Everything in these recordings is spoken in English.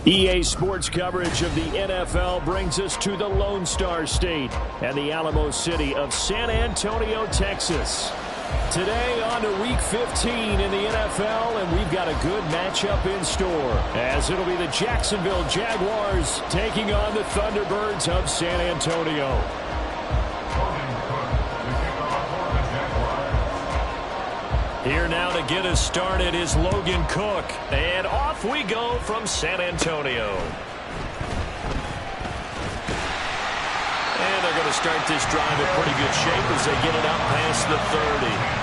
EA Sports coverage of the NFL brings us to the Lone Star State and the Alamo City of San Antonio, Texas. Today on to Week 15 in the NFL, and we've got a good matchup in store, as it'll be the Jacksonville Jaguars taking on the Thunderbirds of San Antonio. Here now to get us started is Logan Cook. And off we go from San Antonio. And they're going to start this drive in pretty good shape as they get it up past the 30.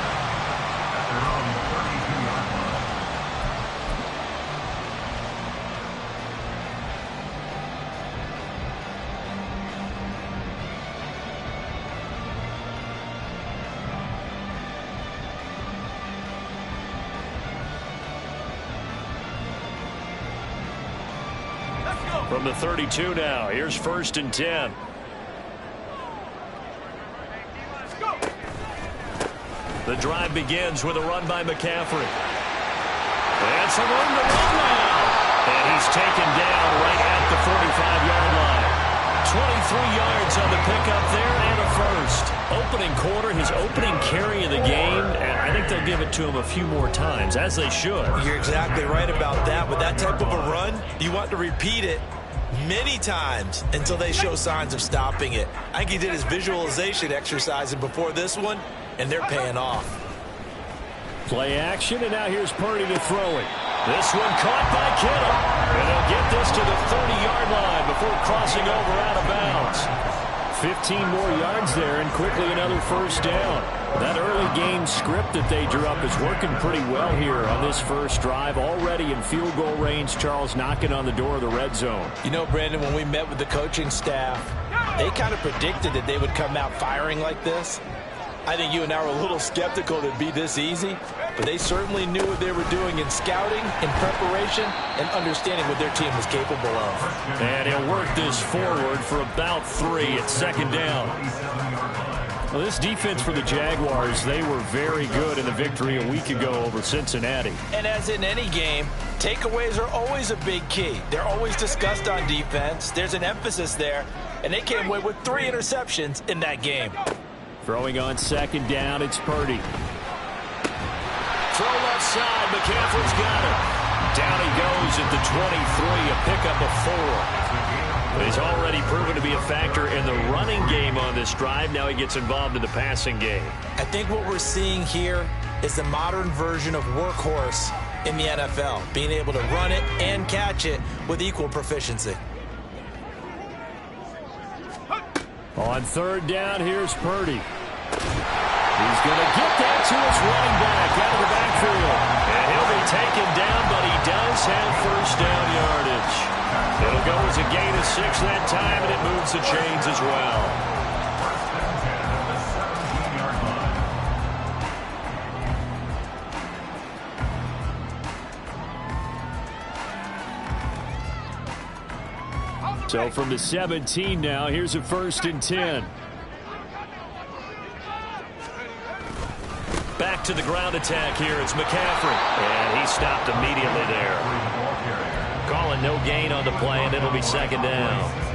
From the 32 now, here's 1st and 10. The drive begins with a run by McCaffrey. And some room to run now. And he's taken down right at the 45-yard line. 23 yards on the pickup there and a first. Opening quarter, his opening carry of the game, and I think they'll give it to him a few more times, as they should. You're exactly right about that. With that type of a run, you want to repeat it many times until they show signs of stopping it. I think he did his visualization exercise before this one, and they're paying off. Play action, and now here's Purdy to throw it. This one caught by Kittle. And they'll get this to the 30-yard line before crossing over out of bounds. 15 more yards there, and quickly another first down. That early game script that they drew up is working pretty well here on this first drive. Already in field goal range, Charles knocking on the door of the red zone. You know, Brandon, when we met with the coaching staff, they kind of predicted that they would come out firing like this. I think you and I were a little skeptical that it'd be this easy, but they certainly knew what they were doing in scouting, in preparation, and understanding what their team was capable of. And he'll work this forward for about 3 at 2nd down. Well, this defense for the Jaguars, they were very good in the victory a week ago over Cincinnati. And as in any game, takeaways are always a big key. They're always discussed on defense. There's an emphasis there, and they came away with 3 interceptions in that game. Throwing on 2nd down, it's Purdy. Throw left side, McCaffrey's got it. Down he goes at the 23, a pickup of 4. But he's already proven to be a factor in the running game on this drive. Now he gets involved in the passing game. I think what we're seeing here is the modern version of workhorse in the NFL, being able to run it and catch it with equal proficiency. On 3rd down, here's Purdy. He's going to get that to his running back out of the backfield. And he'll be taken down, but he does have first down yardage. It'll go as a gain of 6 that time, and it moves the chains as well. So from the 17 now, here's a 1st and 10. Back to the ground attack here. It's McCaffrey. And he stopped immediately there. Calling no gain on the play, and it'll be 2nd down.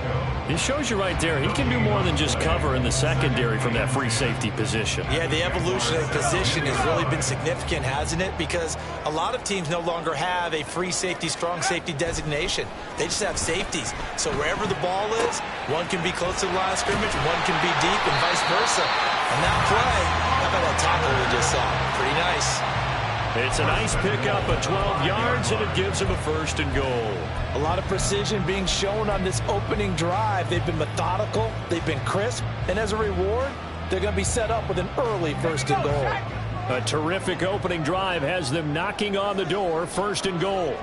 It shows you right there, he can do more than just cover in the secondary from that free safety position. Yeah, the evolution of position has really been significant, hasn't it? Because a lot of teams no longer have a free safety, strong safety designation. They just have safeties. So wherever the ball is, one can be close to the line of scrimmage, one can be deep, and vice versa. And that play, how about that tackle we just saw? Pretty nice. It's a nice pickup of 12 yards, and it gives him a 1st and goal. A lot of precision being shown on this opening drive. They've been methodical, they've been crisp, and as a reward, they're going to be set up with an early 1st and goal. A terrific opening drive has them knocking on the door, 1st and goal.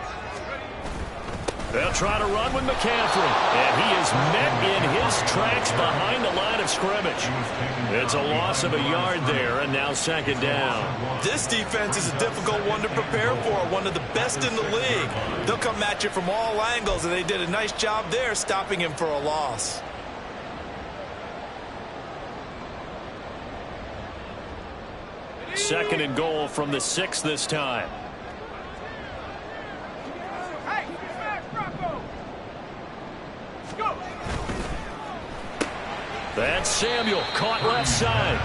They'll try to run with McCaffrey, and he is met in his tracks behind the line of scrimmage. It's a loss of a yard there, and now 2nd down. This defense is a difficult one to prepare for, one of the best in the league. They'll come at you from all angles, and they did a nice job there stopping him for a loss. Second and goal from the 6 this time. That's Samuel, caught left side.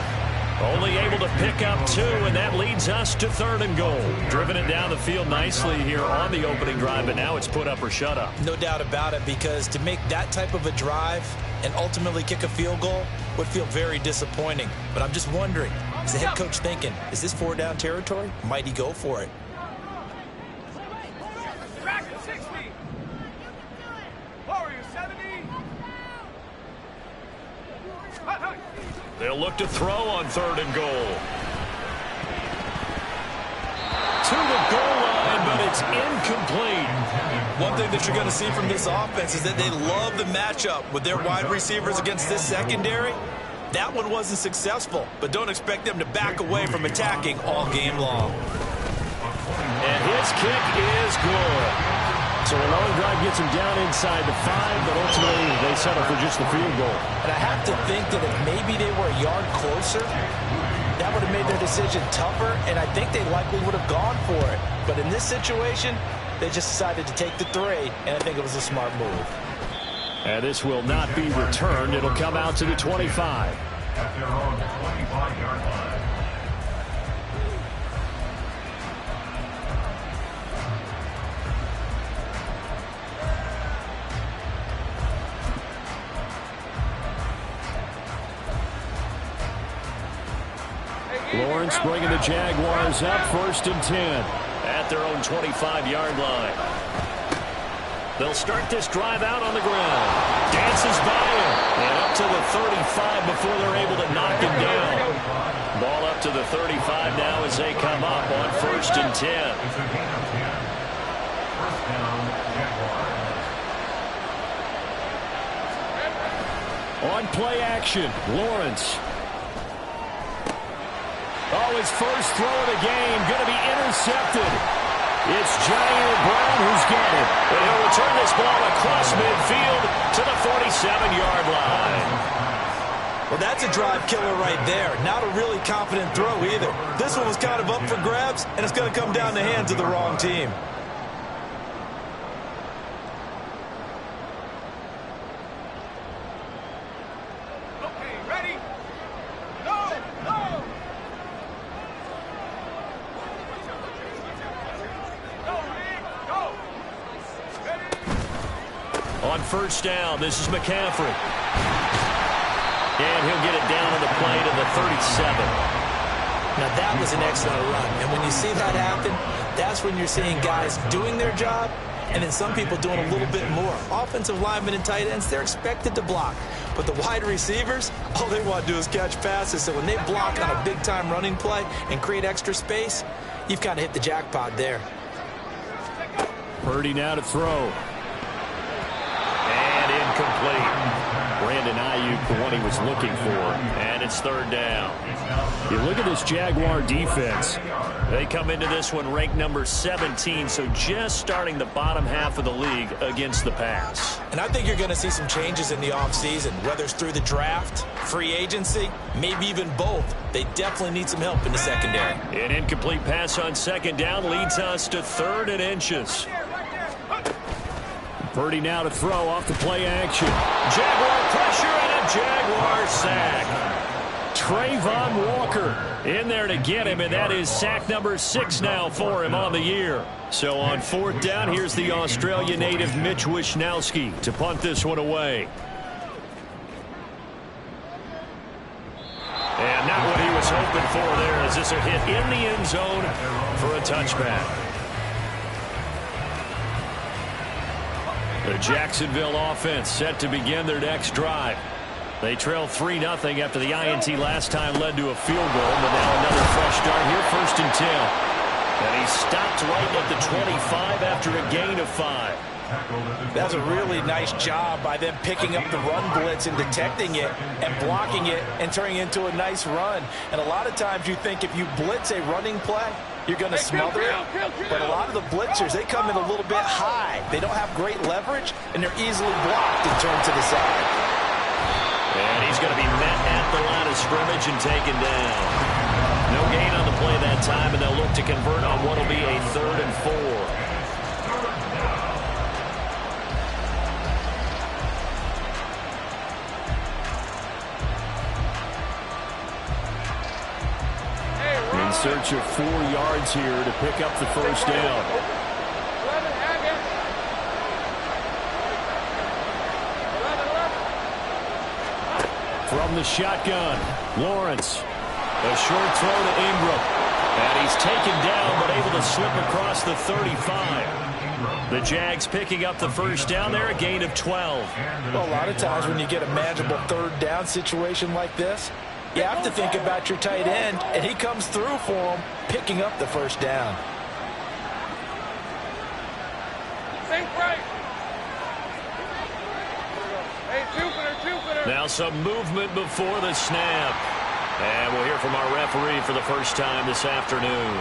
Only able to pick up 2, and that leads us to 3rd and goal. Driven it down the field nicely here on the opening drive, but now it's put up or shut up. No doubt about it, because to make that type of a drive and ultimately kick a field goal would feel very disappointing. But I'm just wondering, is the head coach thinking, is this 4-down territory? Might he go for it? They'll look to throw on 3rd and goal. To the goal line, but it's incomplete. One thing that you're going to see from this offense is that they love the matchup with their wide receivers against this secondary. That one wasn't successful, but don't expect them to back away from attacking all game long. And his kick is good. So a long drive gets him down inside the 5, but ultimately they settle for just the field goal. And I have to think that if maybe they were a yard closer, that would have made their decision tougher, and I think they likely would have gone for it. But in this situation, they just decided to take the 3, and I think it was a smart move. And this will not be returned. It'll come out to the 25. At their own 25-yard line. Lawrence bringing the Jaguars up 1st and 10 at their own 25-yard line. They'll start this drive out on the ground. Dances by him and up to the 35 before they're able to knock him down. Ball up to the 35 now as they come up on 1st and 10. First down, Jaguars. On play action, Lawrence. Oh, his first throw of the game going to be intercepted. It's Jair Brown who's got it. And he'll return this ball across midfield to the 47-yard line. Well, that's a drive killer right there. Not a really confident throw either. This one was kind of up for grabs, and it's going to come down the hands of the wrong team. On first down, this is McCaffrey. And he'll get it down on the play to the 37. Now, that was an excellent run. And when you see that happen, that's when you're seeing guys doing their job and then some people doing a little bit more. Offensive linemen and tight ends, they're expected to block. But the wide receivers, all they want to do is catch passes. So when they block on a big-time running play and create extra space, you've kind of hit the jackpot there. Purdy now to throw. And incomplete. Brandon Ayuk, the one he was looking for. And it's third down. You look at this Jaguar defense. They come into this one ranked number 17, so just starting the bottom half of the league against the pass. And I think you're going to see some changes in the offseason, whether it's through the draft, free agency, maybe even both. They definitely need some help in the secondary. An incomplete pass on second down leads us to 3rd and inches. Purdy now to throw off the play action. Jaguar pressure and a Jaguar sack. Trayvon Walker in there to get him, and that is sack number 6 now for him on the year. So on 4th down, here's the Australia native Mitch Wishnowsky to punt this one away. And not what he was hoping for there, as this will hit in the end zone for a touchback. The Jacksonville offense set to begin their next drive. They trailed 3-0 after the INT last time led to a field goal, but now another fresh start here, 1st and 10. And he stopped right at the 25 after a gain of 5. That's a really nice job by them picking up the run blitz and detecting it and blocking it and turning it into a nice run. And a lot of times you think if you blitz a running play, you're going to smother it. But a lot of the blitzers, they come in a little bit high. They don't have great leverage, and they're easily blocked and turned to the side. And he's going to be met at the line of scrimmage and taken down. No gain on the play that time, and they'll look to convert on what will be a 3rd and 4. search of 4 yards here to pick up the first down. From the shotgun, Lawrence. A short throw to Ingram. And he's taken down, but able to slip across the 35. The Jags picking up the first down there, a gain of 12. Well, a lot of times when you get a manageable third down situation like this, you have to think about your tight end, and he comes through for him, picking up the first down. Now some movement before the snap. And we'll hear from our referee for the first time this afternoon.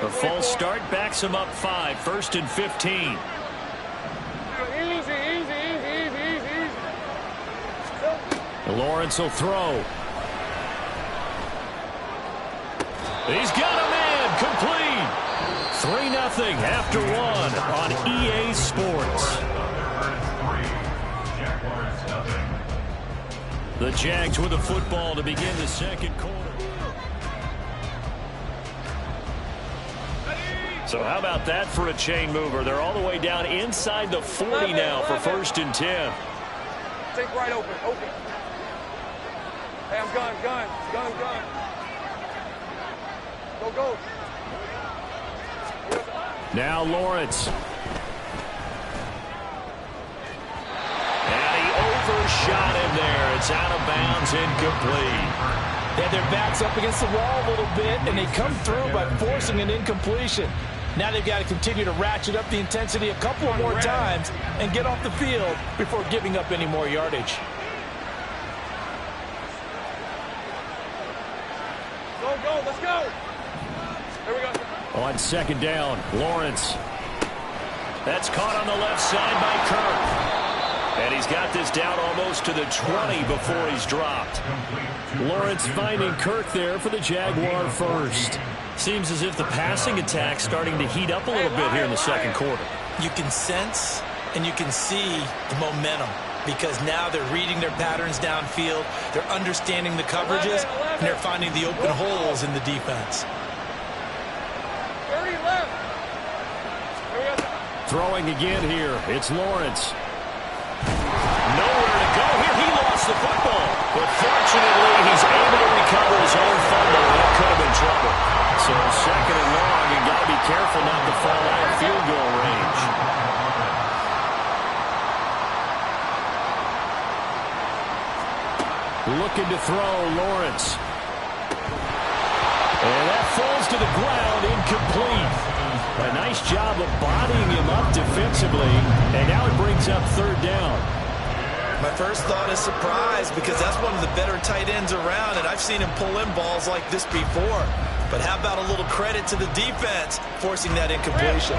A false start backs him up 5, 1st and 15. Lawrence will throw. He's got a man, complete. 3-0 after 1 on EA Sports. The Jags with the football to begin the second quarter. So how about that for a chain mover? They're all the way down inside the 40 now for 1st and 10. Take right open. Hey, I'm gun. Go. Now Lawrence. And he overshot him there. It's out of bounds, incomplete. Yeah, their back's up against the wall a little bit, and they come through by forcing an incompletion. Now they've got to continue to ratchet up the intensity a couple more times and get off the field before giving up any more yardage. Go, let's go. Here we go. On 2nd down, Lawrence. That's caught on the left side by Kirk. And he's got this down almost to the 20 before he's dropped. Lawrence finding Kirk there for the Jaguar first. Seems as if the passing attack's starting to heat up a little bit here in the second quarter. You can sense and you can see the momentum because now they're reading their patterns downfield, they're understanding the coverages, and they're finding the open holes in the defense. 30 left. Throwing again here, it's Lawrence. Nowhere to go here. He lost the football. But fortunately, he's able to recover his own fumble. That could have been trouble. So 2nd and long, you got to be careful not to fall out of field goal range. Looking to throw, Lawrence. And that falls to the ground, incomplete. A nice job of bodying him up defensively, and now it brings up 3rd down. My first thought is surprise because that's one of the better tight ends around, and I've seen him pull in balls like this before. But how about a little credit to the defense forcing that incompletion?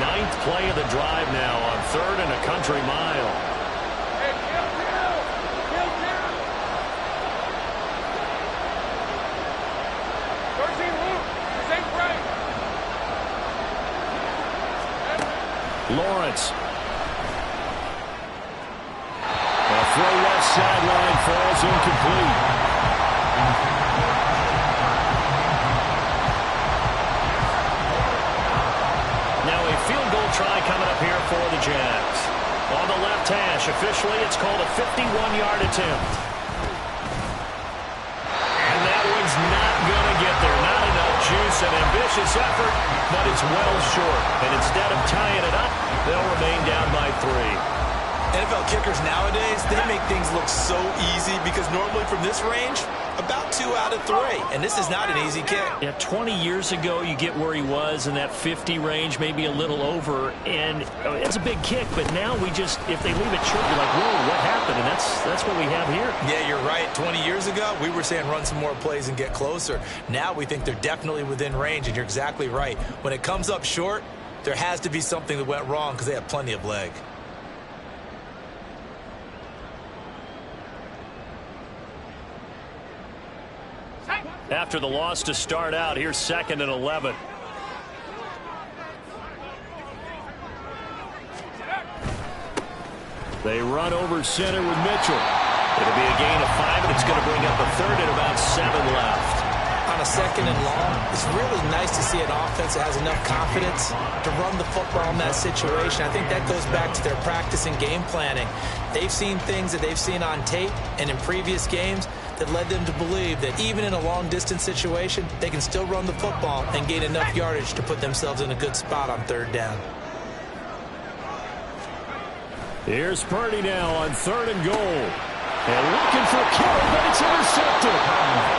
9th play of the drive now on 3rd and a country mile. Lawrence. A throw left sideline falls incomplete. Now a field goal try coming up here for the Jags. On the left hash, officially it's called a 51-yard attempt. And that one's not going to get there. Not enough juice, an ambitious effort, but it's well short. And instead of tying it up, they'll remain down by 3. NFL kickers nowadays, they make things look so easy because normally from this range, about 2 out of 3. And this is not an easy kick. Yeah, 20 years ago, you get where he was in that 50 range, maybe a little over. And it's a big kick, but now we just, if they leave it short, you're like, whoa, what happened? And that's what we have here. Yeah, you're right. 20 years ago, we were saying run some more plays and get closer. Now we think they're definitely within range, and you're exactly right. When it comes up short, there has to be something that went wrong because they have plenty of leg. After the loss to start out, here's 2nd and 11. They run over center with Mitchell. It'll be a gain of 5, and it's going to bring up a third and about 7 left. On a second and long, it's really nice to see an offense that has enough confidence to run the football in that situation. I think that goes back to their practice and game planning. They've seen things that they've seen on tape and in previous games that led them to believe that even in a long-distance situation, they can still run the football and gain enough yardage to put themselves in a good spot on third down. Here's Purdy now on 3rd and goal. And looking for Kittle, but it's intercepted.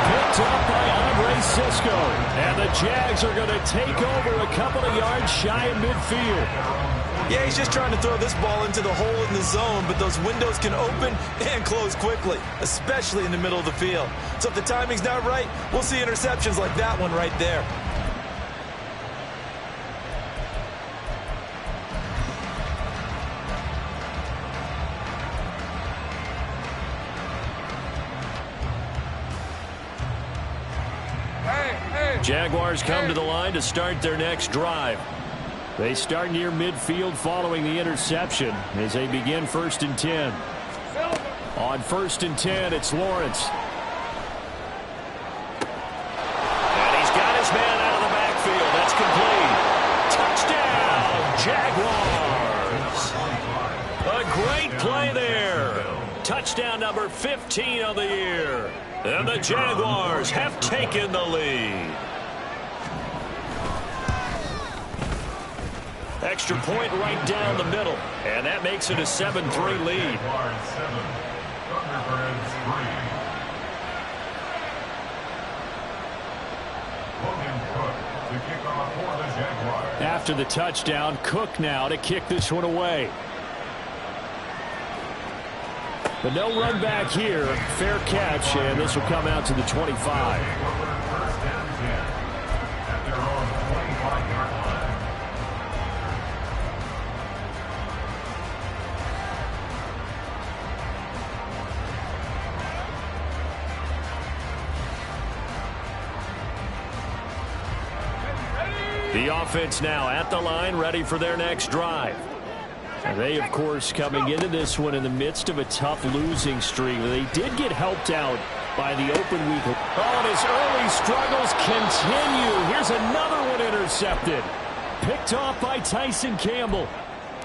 Picked up by Andre Cisco. And the Jags are going to take over a couple of yards shy of midfield. Yeah, he's just trying to throw this ball into the hole in the zone, but those windows can open and close quickly, especially in the middle of the field. So if the timing's not right, we'll see interceptions like that one right there. Jaguars come to the line to start their next drive. They start near midfield following the interception as they begin 1st and 10. On 1st and 10, it's Lawrence. And he's got his man out of the backfield. That's complete. Touchdown, Jaguars. A great play there. Touchdown number 15 of the year. And the Jaguars have taken the lead. Extra point right down the middle. And that makes it a 7-3 lead. After the touchdown, Cook now to kick this one away. But no run back here. Fair catch, and this will come out to the 25. The offense now at the line, ready for their next drive. And they, of course, coming into this one in the midst of a tough losing streak. They did get helped out by the open week. Oh, and his early struggles continue. Here's another one intercepted. Picked off by Tyson Campbell.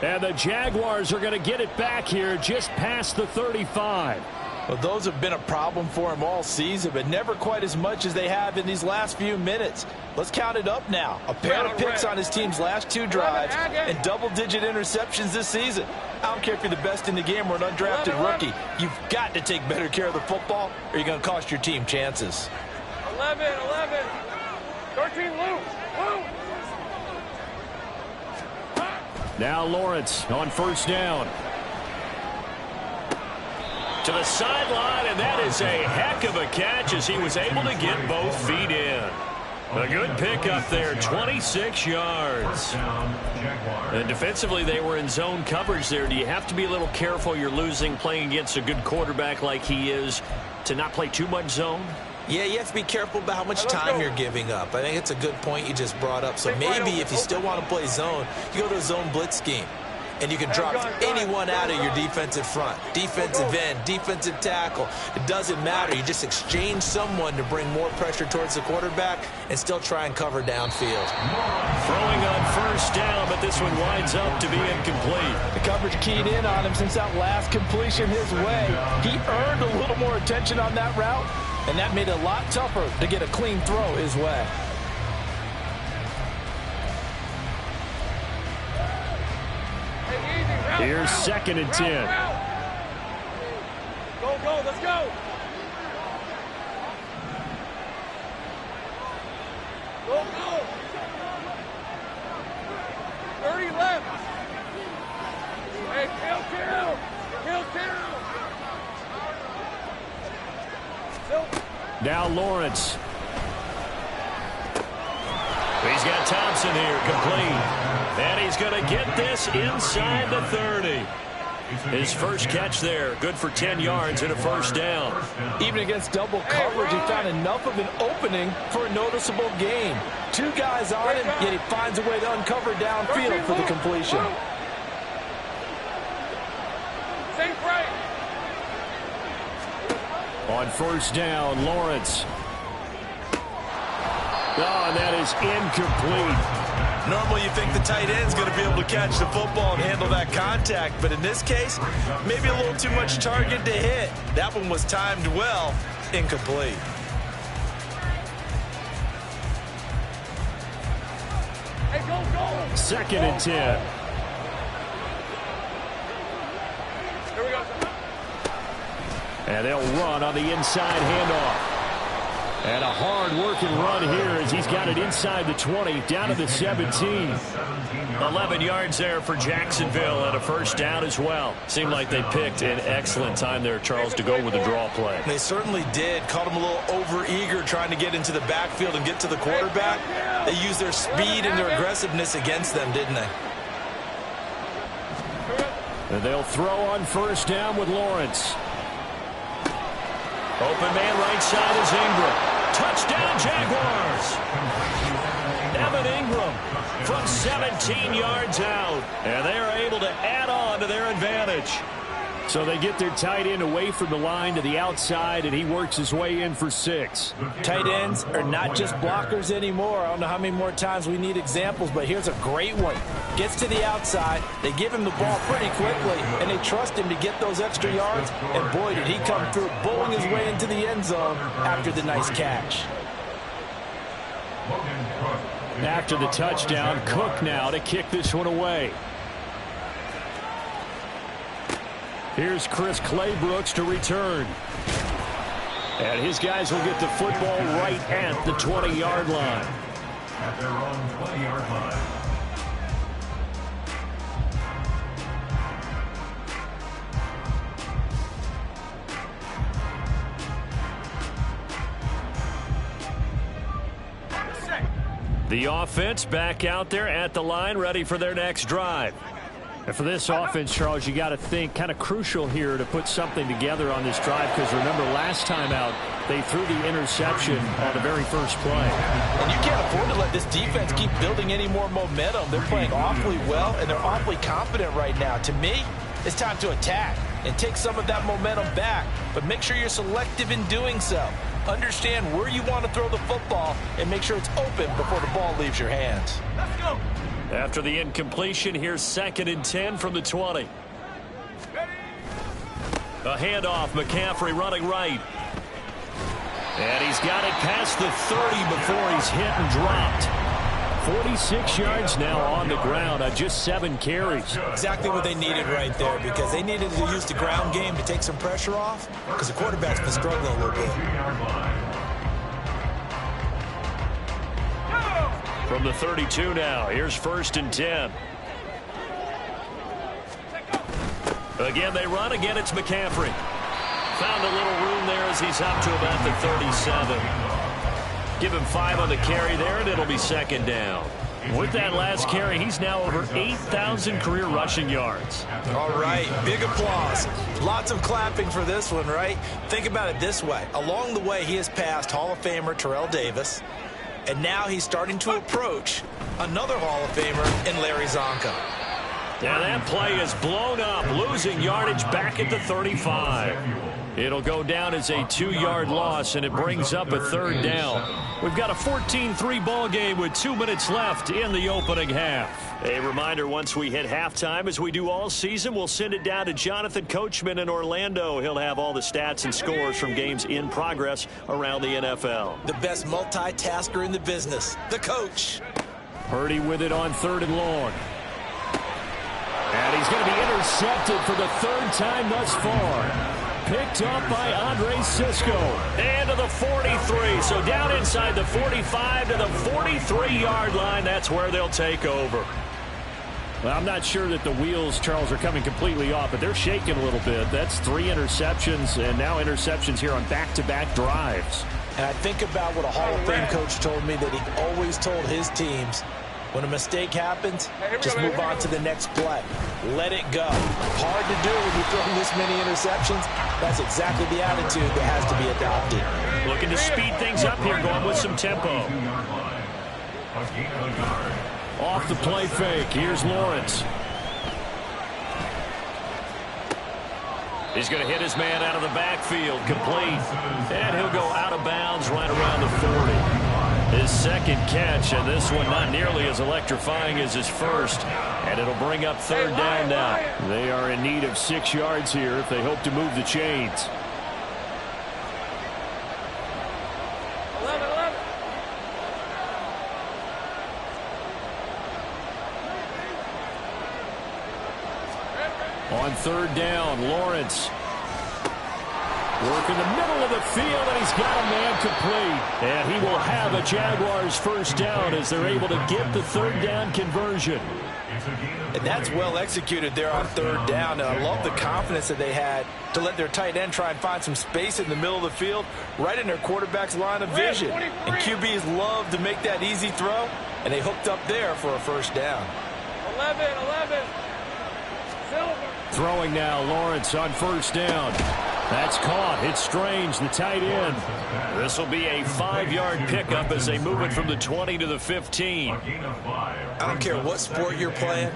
And the Jaguars are going to get it back here just past the 35. Well, those have been a problem for him all season, but never quite as much as they have in these last few minutes. Let's count it up now. A pair of picks on his team's last 2 drives and double-digit interceptions this season. I don't care if you're the best in the game or an undrafted rookie. You've got to take better care of the football or you're going to cost your team chances. 11, 13 loose. Now Lawrence on 1st down. To the sideline, and that is a heck of a catch as he was able to get both feet in. A good pickup there, 26 yards. And defensively, they were in zone coverage there. Do you have to be a little careful? You're losing playing against a good quarterback like he is to not play too much zone? Yeah, you have to be careful about how much time you're giving up. I think it's a good point you just brought up. So maybe if you still want to play zone, you go to a zone blitz scheme. And you can drop anyone out of your defensive front, defensive end, defensive tackle. It doesn't matter. You just exchange someone to bring more pressure towards the quarterback and still try and cover downfield. Throwing on 1st down, but this one winds up to be incomplete. The coverage keyed in on him since that last completion his way. He earned a little more attention on that route, and that made it a lot tougher to get a clean throw his way. Here's 2nd and 10. Go, let's go. Go. 30 left. Hey, kill. Now Lawrence. He's got Thompson here, complete. And he's going to get this inside the 30. His first catch there, good for 10 yards and a 1st down. Even against double coverage, he found enough of an opening for a noticeable gain. 2 guys on him, yet he finds a way to uncover downfield for the completion. On first down, Lawrence. Oh, and that is incomplete. Normally you think the tight end's going to be able to catch the football and handle that contact, but in this case, maybe a little too much target to hit. That one was timed well, incomplete. Hey, go! 2nd and 10. Here we go. And they'll run on the inside handoff. And a hard-working run here as he's got it inside the 20, down to the 17. 11 yards there for Jacksonville and a first down as well. Seemed like they picked an excellent time there, Charles, to go with the draw play. They certainly did. Caught him a little over-eager trying to get into the backfield and get to the quarterback. They used their speed and their aggressiveness against them, didn't they? And they'll throw on first down with Lawrence. Open man right side is Ingram. Touchdown, Jaguars. Evan Ingram from 17 yards out. And they are able to add on to their advantage. So they get their tight end away from the line to the outside, and he works his way in for 6. Tight ends are not just blockers anymore. I don't know how many more times we need examples, but here's a great one. Gets to the outside, they give him the ball pretty quickly, and they trust him to get those extra yards, and boy, did he come through, bowling his way into the end zone after the nice catch. After the touchdown, Cook now to kick this one away. Here's Chris Claybrooks to return. And his guys will get the football right at the 20-yard line. At their own 20-yard line. The offense back out there at the line, ready for their next drive. And for this offense, Charles, you got to think kind of crucial here to put something together on this drive, because remember last time out they threw the interception on the very first play. And you can't afford to let this defense keep building any more momentum. They're playing awfully well, and they're awfully confident right now. To me, it's time to attack and take some of that momentum back, but make sure you're selective in doing so. Understand where you want to throw the football and make sure it's open before the ball leaves your hands. Let's go. After the incompletion, here's 2nd and 10 from the 20. A handoff, McCaffrey running right. And he's got it past the 30 before he's hit and dropped. 46 yards now on the ground on just 7 carries. Exactly what they needed right there, because they needed to use the ground game to take some pressure off, because the quarterback's been struggling a little bit. From the 32 now, here's 1st and 10. Again, they run. Again, it's McCaffrey. Found a little room there as he's up to about the 37. Give him 5 on the carry there, and it'll be 2nd down. With that last carry, he's now over 8,000 career rushing yards. All right, big applause. Lots of clapping for this one, right? Think about it this way. Along the way, he has passed Hall of Famer Terrell Davis, and now he's starting to approach another Hall of Famer in Larry Zonka. Yeah, that play is blown up, losing yardage back at the 35. It'll go down as a 2-yard loss, and it brings up a 3rd down. We've got a 14-3 ball game with 2 minutes left in the opening half. A reminder, once we hit halftime, as we do all season, we'll send it down to Jonathan Coachman in Orlando. He'll have all the stats and scores from games in progress around the NFL. The best multitasker in the business, the coach. Purdy with it on 3rd and long. And he's going to be intercepted for the 3rd time thus far. Picked up by Andre Cisco. And to the 43. So down inside the 45 to the 43-yard line. That's where they'll take over. Well, I'm not sure that the wheels, Charles, are coming completely off, but they're shaking a little bit. That's 3 interceptions, and now interceptions here on back-to-back drives. And I think about what a Hall of Fame coach told me, that he always told his teams, when a mistake happens, just move on to the next play. Let it go. Hard to do when you throw this many interceptions. That's exactly the attitude that has to be adopted. Looking to speed things up here, going with some tempo. Off the play fake. Here's Lawrence. He's going to hit his man out of the backfield, complete. And he'll go out of bounds right around the 40. His second catch, and this one not nearly as electrifying as his first. And it'll bring up third down now. They are in need of 6 yards here if they hope to move the chains. 11. On third down, Lawrence. Work in the middle of the field, and he's got a man complete. And he will have a Jaguars first down as they're able to get the third down conversion. And that's well executed there on third down. And I love the confidence that they had to let their tight end try and find some space in the middle of the field, right in their quarterback's line of vision. And QBs love to make that easy throw, and they hooked up there for a first down. 11. Silver. Throwing now, Lawrence on first down. That's caught. It's Strange, the tight end. This will be a 5-yard pickup as they move it from the 20 to the 15. I don't care what sport you're playing.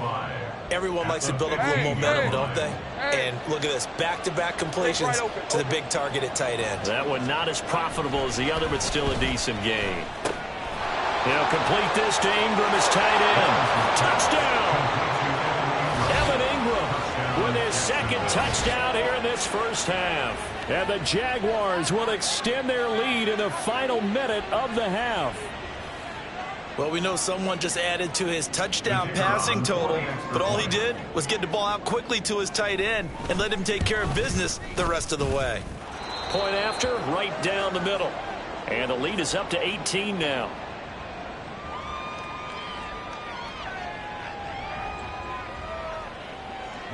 Everyone likes to build up a little momentum, don't they? And look at this, back-to-back completions to the big target at tight end. That one not as profitable as the other, but still a decent gain. He'll complete this to Ingram as tight end. Touchdown! Evan Ingram with his second touchdown here in this first half. And the Jaguars will extend their lead in the final minute of the half. Well, we know someone just added to his touchdown passing total, but all he did was get the ball out quickly to his tight end and let him take care of business the rest of the way. Point after, right down the middle. And the lead is up to 18 now.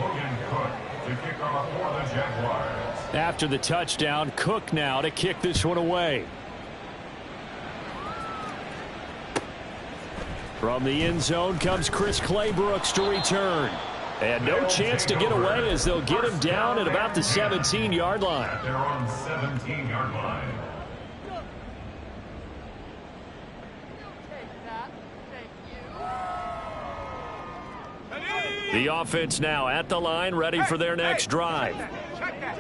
Logan Cook to kick off for the Jaguars. After the touchdown, Cook now to kick this one away. From the end zone comes Chris Claybrooks to return. And no chance to get away as they'll get him down at about the 17-yard line. They're on 17-yard line. The offense now at the line, ready for their next drive.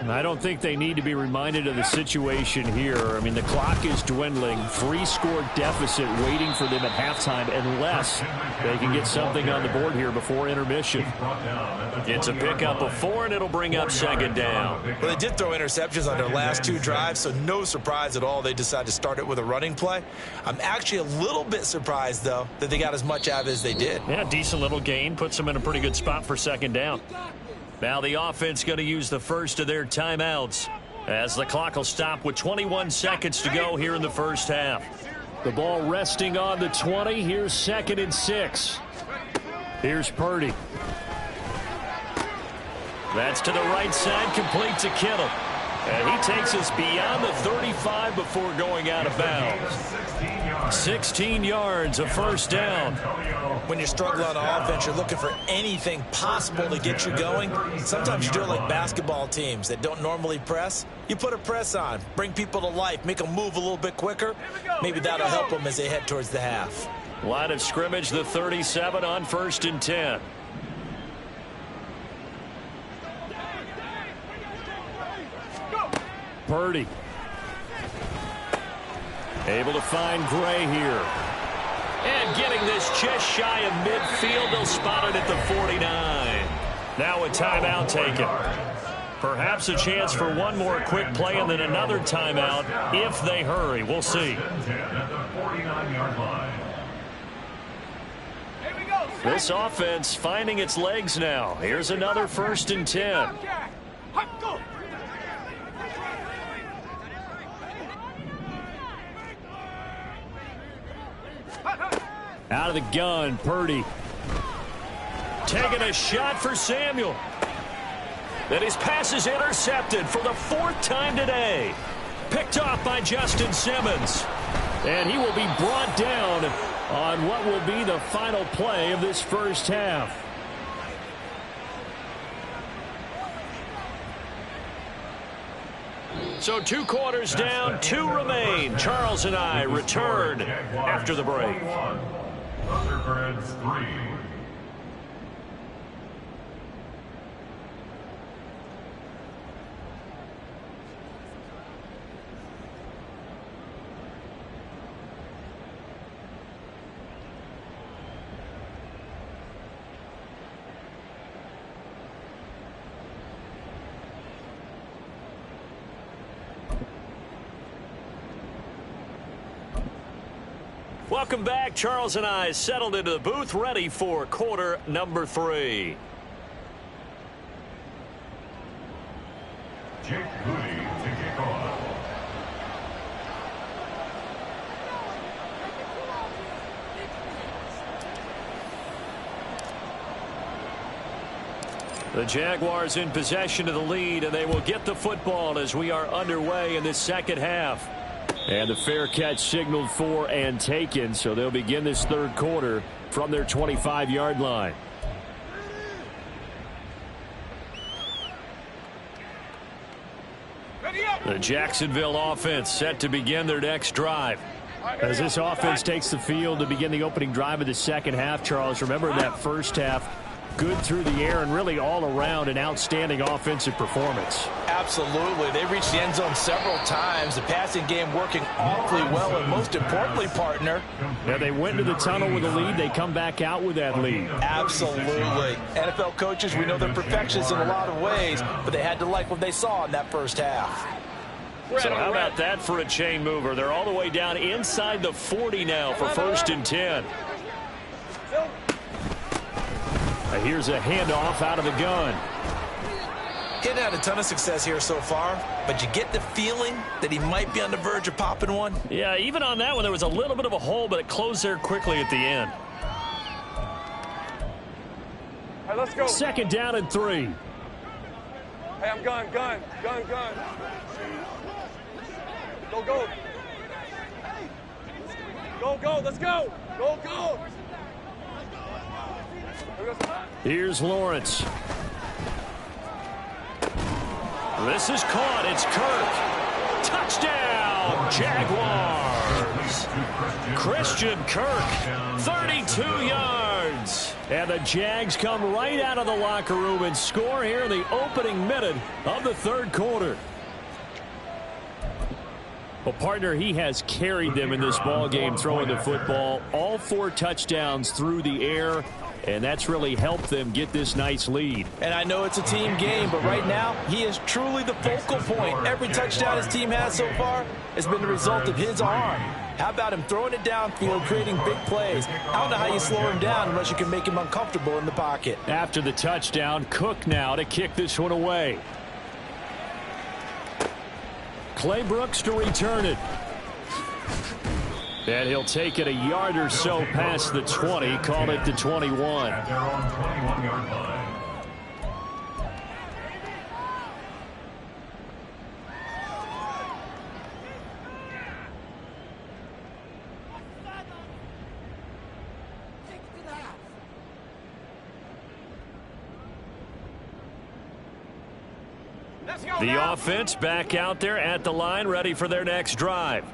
I don't think they need to be reminded of the situation here. I mean, the clock is dwindling. 3-score deficit waiting for them at halftime unless they can get something on the board here before intermission. It's a pickup of 4, and it'll bring up second down. Well, they did throw interceptions on their last 2 drives, so no surprise at all they decided to start it with a running play. I'm actually a little bit surprised, though, that they got as much out of it as they did. Yeah, decent little gain. Puts them in a pretty good spot for second down. Now the offense going to use the first of their timeouts as the clock will stop with 21 seconds to go here in the first half. The ball resting on the 20. Here's 2nd and 6. Here's Purdy. That's to the right side, complete to Kittle. And he takes us beyond the 35 before going out of bounds. 16 yards, a first down. When you're struggling on offense, you're looking for anything possible to get you going. Sometimes you do it like basketball teams that don't normally press. You put a press on, bring people to life, make them move a little bit quicker. Maybe that'll help them as they head towards the half. Line of scrimmage, the 37 on 1st and 10. Purdy. Able to find Gray here. And getting this just shy of midfield. They'll spot it at the 49. Now a timeout taken. Perhaps a chance for one more quick play and then another timeout if they hurry. We'll see. This offense finding its legs now. Here's another 1st and 10. Out of the gun, Purdy. Taking a shot for Samuel. Then his pass is intercepted for the 4th time today. Picked off by Justin Simmons. And he will be brought down on what will be the final play of this first half. So 2 quarters down, 2 remain. Charles and I return after the break. Thunderbirds 3. welcome back. Charles and I settled into the booth, ready for quarter number 3. Jake Moody to kick off. The Jaguars in possession of the lead, and they will get the football as we are underway in this second half. And the fair catch signaled for and taken, so they'll begin this third quarter from their 25-yard line. The Jacksonville offense set to begin their next drive. As this offense takes the field to begin the opening drive of the second half, Charles, remember that first half, good through the air and really all around an outstanding offensive performance. Absolutely. They reached the end zone several times. The passing game working awfully well, and most importantly, partner. Yeah, they went into the tunnel with a lead. They come back out with that lead. Absolutely. NFL coaches, we know they're perfectionists in a lot of ways, but they had to like what they saw in that first half. So how about that for a chain mover? They're all the way down inside the 40 now for 1st and 10. Here's a handoff out of the gun. He hadn't had a ton of success here so far, but you get the feeling that he might be on the verge of popping one. Yeah, even on that one, there was a little bit of a hole, but it closed there quickly at the end. Hey, let's go. 2nd down and 3. Hey, I'm gun. Go. Go, let's go. Go. Here's Lawrence. This is caught. It's Kirk. Touchdown, Jaguars. Christian Kirk, 32 yards. And the Jags come right out of the locker room and score here in the opening minute of the third quarter. Well, partner, he has carried them in this ball game throwing the football. All 4 touchdowns through the air. And that's really helped them get this nice lead. And I know it's a team game, but right now, he is truly the focal point. Every touchdown his team has so far has been the result of his arm. How about him throwing it downfield, creating big plays? I don't know how you slow him down unless you can make him uncomfortable in the pocket. After the touchdown, Cook now to kick this one away. Clay Brooks to return it. And he'll take it a yard or so past the 20, call it the 21. At their own 21-yard line. The offense back out there at the line, ready for their next drive.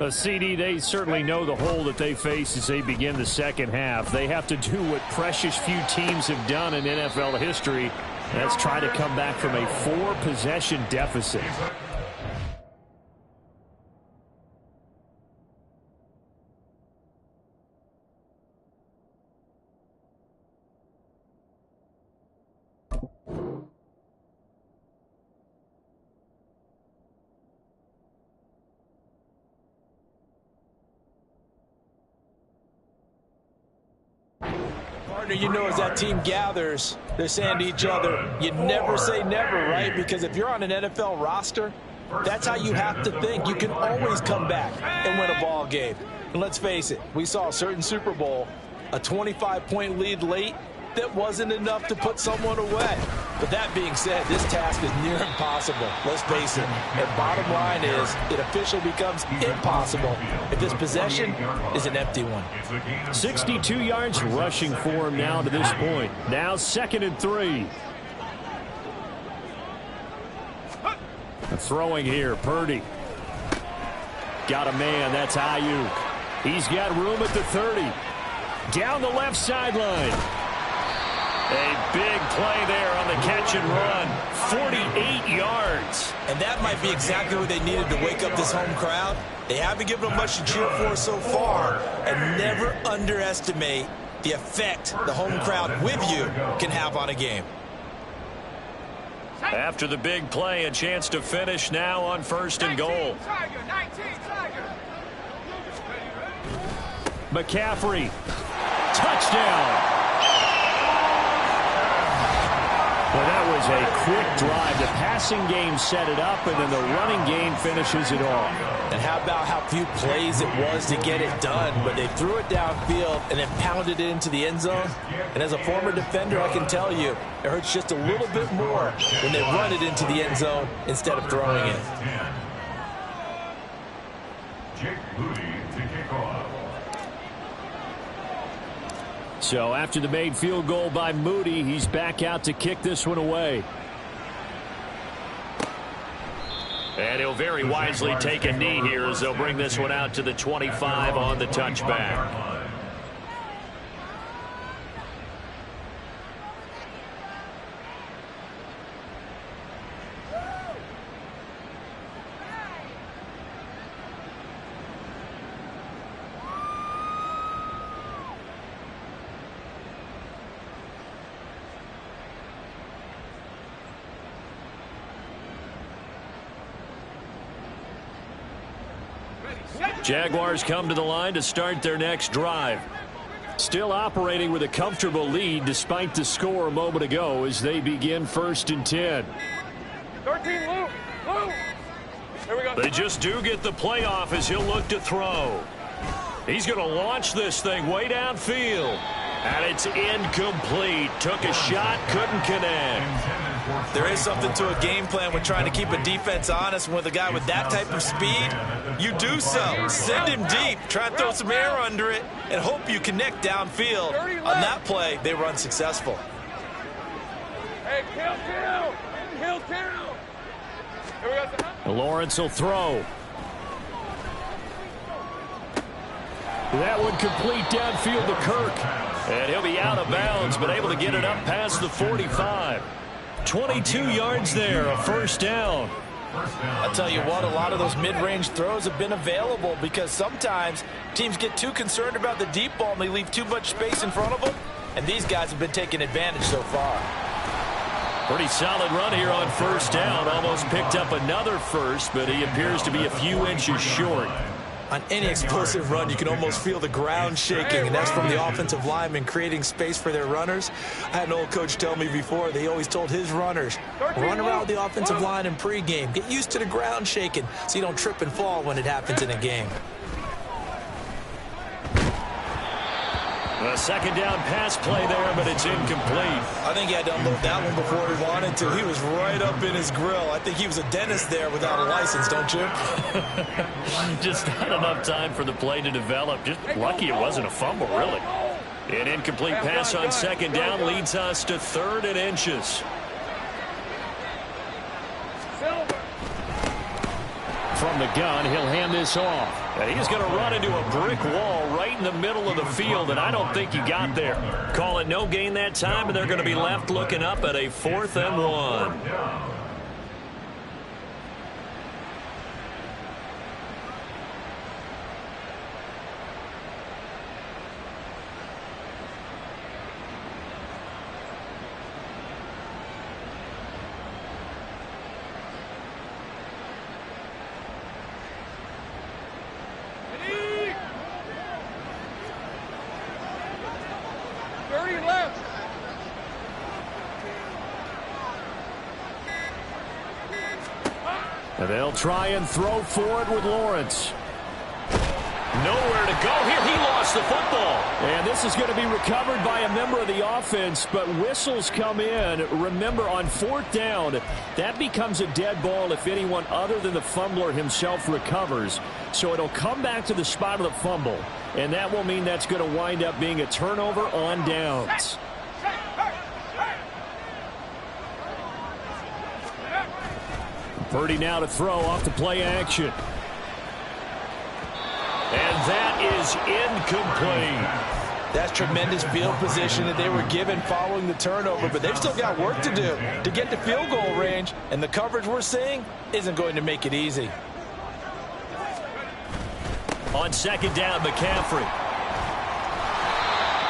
A CD, they certainly know the hole that they face as they begin the second half. They have to do what precious few teams have done in NFL history. That's try to come back from a 4-possession deficit. You know, as that team gathers, they're saying to each other, you never say never, right? Because if you're on an NFL roster, that's how you have to think. You can always come back and win a ball game. And let's face it, we saw a certain Super Bowl, a 25-point lead late, that wasn't enough to put someone away. But that being said, this task is near impossible. Let's face it. And bottom line is, it officially becomes impossible if this possession is an empty one. 62 yards rushing for him now to this point. Now 2nd and 3. Throwing here, Purdy. Got a man, that's Ayuk. He's got room at the 30. Down the left sideline. A big play there on the catch and run. 48 yards. And that might be exactly what they needed to wake up this home crowd. They haven't given them much to cheer for so far. And never underestimate the effect the home crowd with you can have on a game. After the big play, a chance to finish now on 1st and goal. McCaffrey. Touchdown. Well, that was a quick drive. The passing game set it up, and then the running game finishes it off. And how about how few plays it was to get it done, but they threw it downfield and then pounded it into the end zone. And as a former defender, I can tell you, it hurts just a little bit more when they run it into the end zone instead of throwing it. Jake Moody to kick off. So after the made field goal by Moody, he's back out to kick this one away. And he'll very wisely take a knee here as they'll bring this one out to the 25 on the touchback. Jaguars come to the line to start their next drive. Still operating with a comfortable lead despite the score a moment ago as they begin 1st and 10. 13, Luke. Here we go. They just do get the playoff as he'll look to throw. He's going to launch this thing way downfield. And it's incomplete. Took a shot, couldn't connect. There is something to a game plan when trying to keep a defense honest. With a guy with that type of speed, you do so. Send him deep. Try and throw some air under it and hope you connect downfield. On that play, they were unsuccessful. Hey, kill. Here we go. Lawrence will throw. That one complete downfield to Kirk. And he'll be out of bounds, but able to get it up past the 45. 22 yards there, a 1st down. I'll tell you what, a lot of those mid-range throws have been available because sometimes teams get too concerned about the deep ball and they leave too much space in front of them. And these guys have been taking advantage so far. Pretty solid run here on 1st down. Almost picked up another first, but he appears to be a few inches short. On any explosive run, you can almost feel the ground shaking, and that's from the offensive linemen creating space for their runners. I had an old coach tell me before, they always told his runners, run around the offensive line in pregame. Get used to the ground shaking so you don't trip and fall when it happens in a game. A 2nd down pass play there, but it's incomplete. I think he had to unload that one before he wanted to. He was right up in his grill. I think he was a dentist there without a license, don't you? Just not enough time for the play to develop. Just lucky it wasn't a fumble, really. An incomplete pass on 2nd down leads us to 3rd and inches. From the gun, he'll hand this off. And he's going to run into a brick wall right in the middle of the field, and I don't think he got there. Call it no gain that time, and they're going to be left looking up at a 4th and 1. And they'll try and throw for it with Lawrence. Nowhere to go here. He lost the football. And this is going to be recovered by a member of the offense, but whistles come in. Remember, on 4th down, that becomes a dead ball if anyone other than the fumbler himself recovers. So it'll come back to the spot of the fumble, and that will mean that's going to wind up being a turnover on downs. Purdy now to throw off the play action. And that is incomplete. That's tremendous field position that they were given following the turnover, but they've still got work to do to get to field goal range, and the coverage we're seeing isn't going to make it easy. On 2nd down, McCaffrey.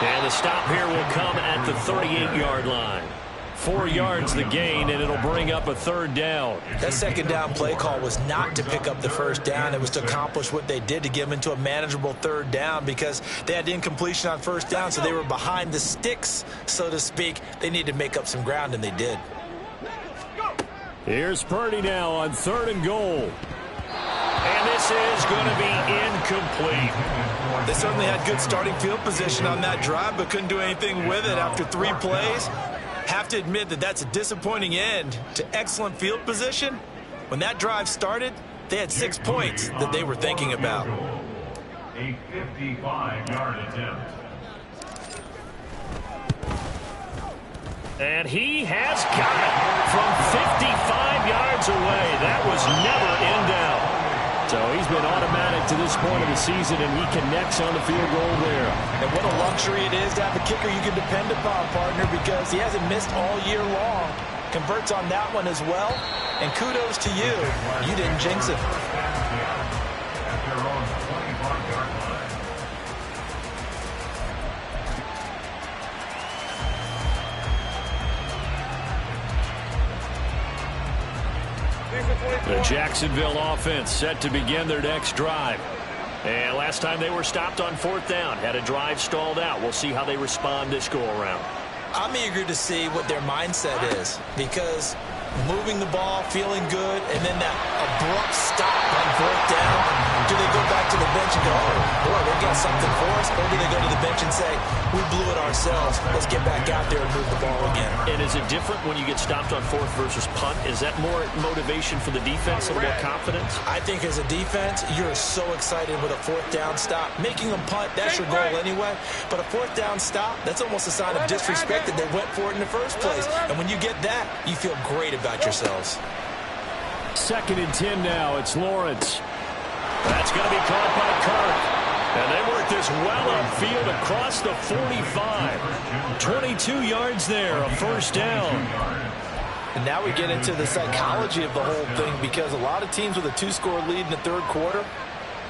And the stop here will come at the 38-yard line. 4 yards the gain, and it'll bring up a 3rd down. That 2nd down play call was not to pick up the 1st down. It was to accomplish what they did, to get them into a manageable 3rd down, because they had incompletion on 1st down, so they were behind the sticks, so to speak. They needed to make up some ground, and they did. Here's Purdy now on 3rd and goal. And this is going to be incomplete. They certainly had good starting field position on that drive, but couldn't do anything with it after 3 plays. Have to admit that that's a disappointing end to excellent field position. When that drive started, they had 6 points that they were thinking about. A 55-yard attempt. And he has got it from 55 yards away. That was never in doubt. So he's been automatic to this point of the season, and he connects on the field goal there. And what a luxury it is to have a kicker you can depend upon, partner, because he hasn't missed all year long. Converts on that one as well. And kudos to you. You didn't jinx it. At their own 25-yard line. The Jacksonville offense set to begin their next drive. And last time they were stopped on 4th down, had a drive stalled out. We'll see how they respond this go-around. I'm eager to see what their mindset is, because moving the ball, feeling good, and then that abrupt stop on 4th down. Do they go back to the bench and go, oh, boy, they've got something for us? Or do they go to the bench and say, we blew it ourselves. Let's get back out there and move the ball again. And is it different when you get stopped on 4th versus punt? Is that more motivation for the defense, a little more confidence? I think as a defense, you're so excited with a 4th down stop. Making them punt, that's your goal anyway. But a 4th down stop, that's almost a sign of disrespect that they went for it in the first place. And when you get that, you feel great about yourselves. 2nd and 10 now. It's Lawrence. That's going to be caught by Kirk. And they work this well upfield across the 45. 22 yards there, a 1st down. And now we get into the psychology of the whole thing, because a lot of teams with a 2-score lead in the 3rd quarter,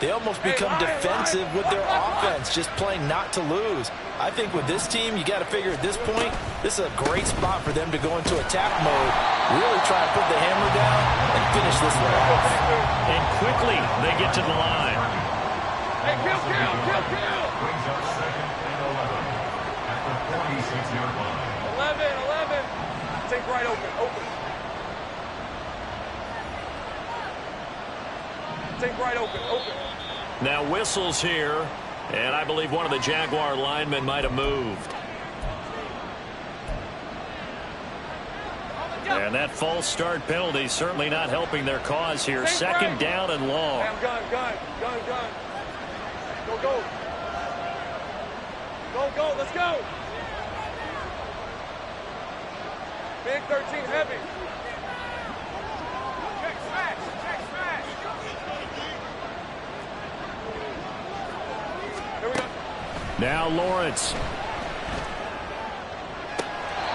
they almost become defensive with their offense, just playing not to lose. I think with this team, you got to figure at this point, this is a great spot for them to go into attack mode, really try to put the hammer down and finish this one off. And quickly, they get to the line. Hey, kill! Brings up 2nd and 11 at the 46-yard line. 11. Take right, open. Take right, open. Now whistles here, and I believe one of the Jaguar linemen might have moved. And that false start penalty certainly not helping their cause here. 2nd down and long. Gun. Go, let's go. Big 13 heavy. Check smash. Here we go. Now Lawrence.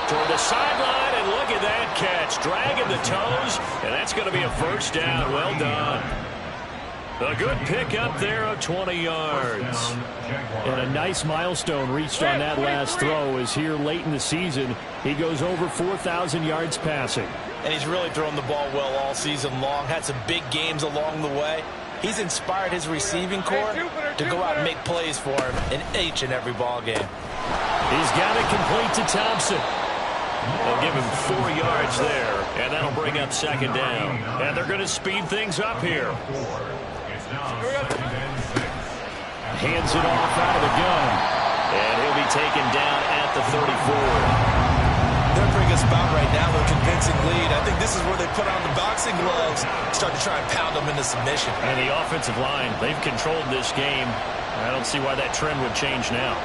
Toward the sideline, and look at that catch. Dragging the toes, and that's going to be a 1st down. Well done. A good pick up there of 20 yards. And a nice milestone reached on that last throw, as here late in the season, he goes over 4,000 yards passing. And he's really thrown the ball well all season long. Had some big games along the way. He's inspired his receiving corps to go out and make plays for him in each and every ball game. He's got it complete to Thompson. They'll give him 4 yards there, and that'll bring up 2nd down. And they're going to speed things up here. It's now 2nd and 6. Hands it off out of the gun. And he'll be taken down at the 34. They're in a pretty good spot right now with a convincing lead. I think this is where they put on the boxing gloves, start to try and pound them into submission. And the offensive line, they've controlled this game. I don't see why that trend would change now.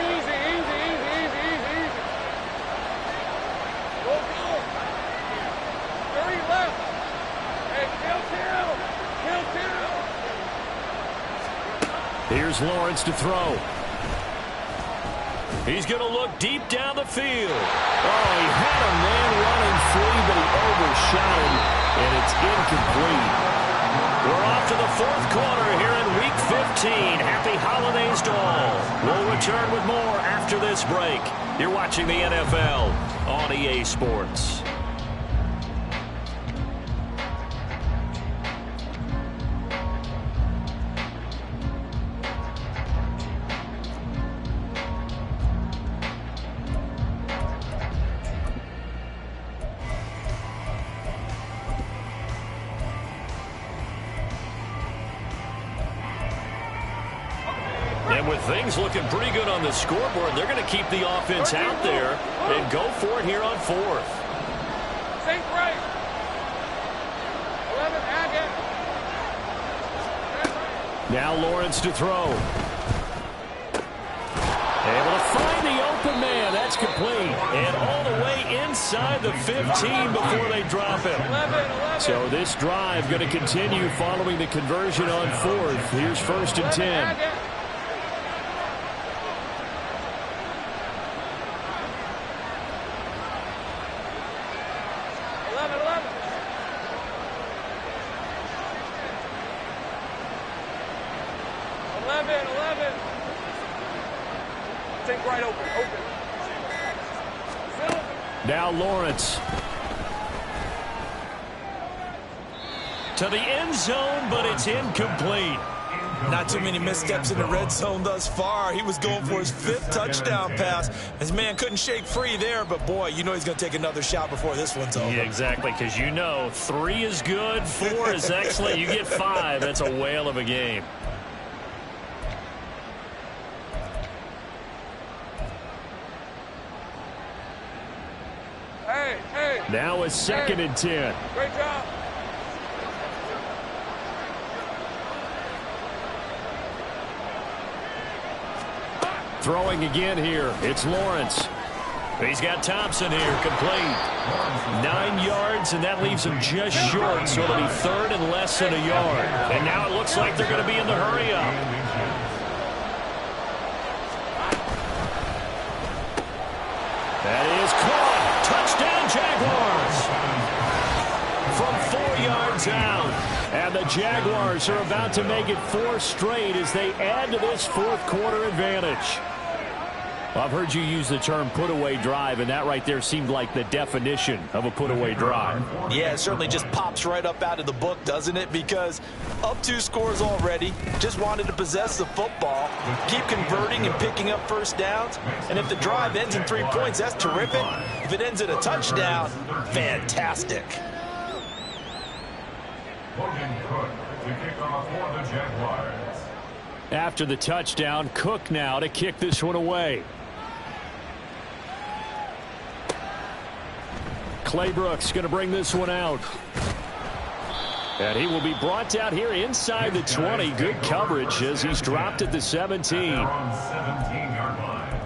Easy. Go. Hurry left. Hey, kill. Here's Lawrence to throw. He's going to look deep down the field. Oh, he had a man running free, but he overshot him, and it's incomplete. We're off to the fourth quarter here in Week 15. Happy holidays to all. We'll return with more after this break. You're watching the NFL on EA Sports. And with things looking pretty good on the scoreboard, they're going to keep the offense out there and go for it here on fourth. Sink right. 11, Agate. Now Lawrence to throw. Able to find the open man. That's complete. And all the way inside the 15 before they drop him. 11. So this drive going to continue following the conversion on fourth. Here's 1st and 10. Now Lawrence. To the end zone, but it's incomplete. Not too many missteps in the red zone thus far. He was going for his 5th touchdown pass. His man couldn't shake free there, but boy, you know he's going to take another shot before this one's over. Yeah, exactly, because you know 3 is good, 4 is excellent. You get 5, that's a whale of a game. Now a 2nd and 10. Great job. Throwing again here. It's Lawrence. He's got Thompson here, complete. 9 yards, and that leaves him just short, so it'll be 3rd and less than a yard. And now it looks like they're going to be in the hurry-up. That is caught. Touchdown, Jaguars. From 4 yards out. And the Jaguars are about to make it 4 straight as they add to this fourth quarter advantage. I've heard you use the term put-away drive, and that right there seemed like the definition of a put-away drive. Yeah, it certainly just pops right up out of the book, doesn't it? Because up 2 scores already, just wanted to possess the football, keep converting and picking up first downs. And if the drive ends in 3 points, that's terrific. If it ends in a touchdown, fantastic. Logan Cook to kick off for the Jaguars. After the touchdown, Cook now to kick this one away. Clay Brooks going to bring this one out. And he will be brought out here inside the 20. Good coverage as he's dropped at the 17. On 17-yard line.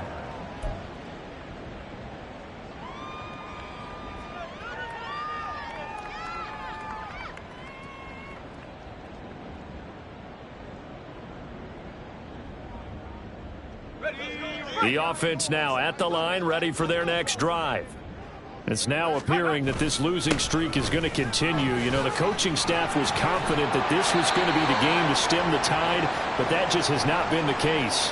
The offense now at the line, ready for their next drive. It's now appearing that this losing streak is going to continue. You know, the coaching staff was confident that this was going to be the game to stem the tide, but that just has not been the case.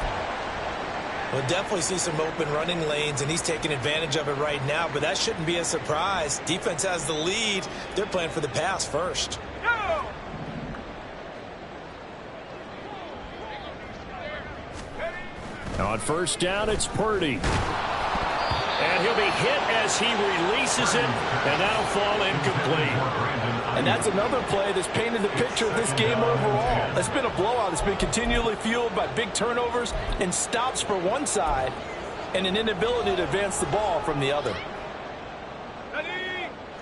We'll definitely see some open running lanes, and he's taking advantage of it right now, but that shouldn't be a surprise. Defense has the lead. They're playing for the pass first. On first down, it's Purdy. And he'll be hit as he releases it, and that'll fall incomplete. And that's another play that's painted the picture of this game overall. It's been a blowout. It's been continually fueled by big turnovers and stops for one side and an inability to advance the ball from the other.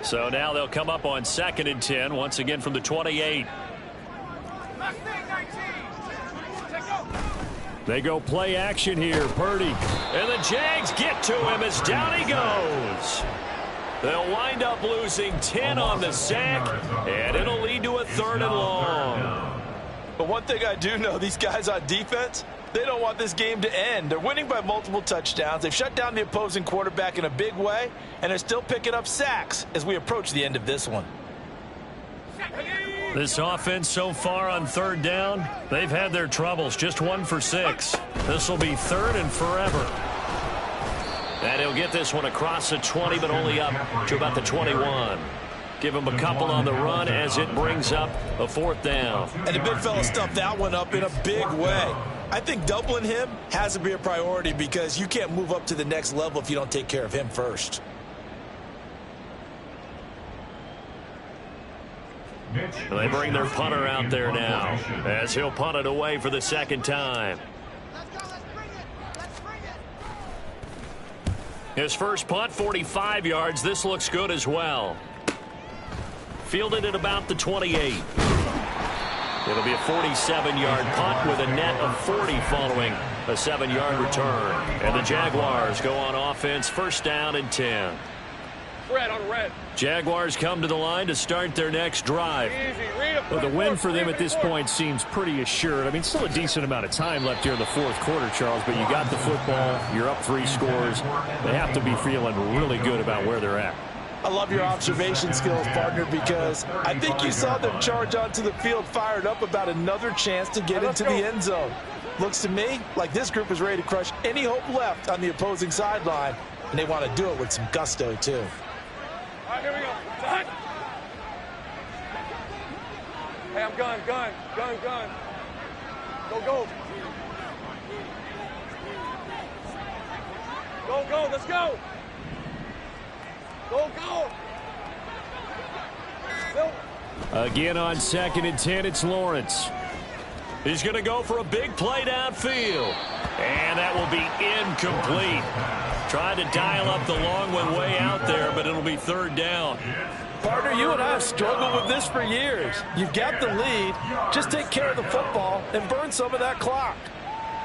So now they'll come up on 2nd and 10, once again from the 28. They go play action here. Purdy. And the Jags get to him as down he goes. They'll wind up losing 10 on the sack, and it'll lead to a 3rd and long. But one thing I do know, these guys on defense, they don't want this game to end. They're winning by multiple touchdowns. They've shut down the opposing quarterback in a big way, and they're still picking up sacks as we approach the end of this one. This offense so far on third down, they've had their troubles. Just 1 for 6. This will be third and forever. And he'll get this one across the 20, but only up to about the 21. Give him a couple on the run as it brings up a 4th down. And the big fella stuffed that one up in a big way. I think doubling him has to be a priority because you can't move up to the next level if you don't take care of him first. They bring their punter out there now as he'll punt it away for the 2nd time. His first punt, 45 yards. This looks good as well. Fielded at about the 28. It'll be a 47-yard punt with a net of 40 following a 7-yard return. And the Jaguars go on offense, 1st down and 10. Red on red. Jaguars come to the line to start their next drive. Well, the win for them at this point seems pretty assured. I mean, still a decent amount of time left here in the 4th quarter, Charles, but you got the football, you're up 3 scores. They have to be feeling really good about where they're at. I love your observation skills, partner, because I think you saw them charge onto the field fired up about another chance to get into the end zone. Looks to me like this group is ready to crush any hope left on the opposing sideline, and they want to do it with some gusto, too. All right, here we go. Hey, I'm gun. Go. Go, let's go. Go. Again on 2nd and 10, it's Lawrence. He's going to go for a big play downfield. And that will be incomplete. Tried to dial up the long one way out there, but it'll be 3rd down. Partner, you and I have struggled with this for years. You've got the lead. Just take care of the football and burn some of that clock.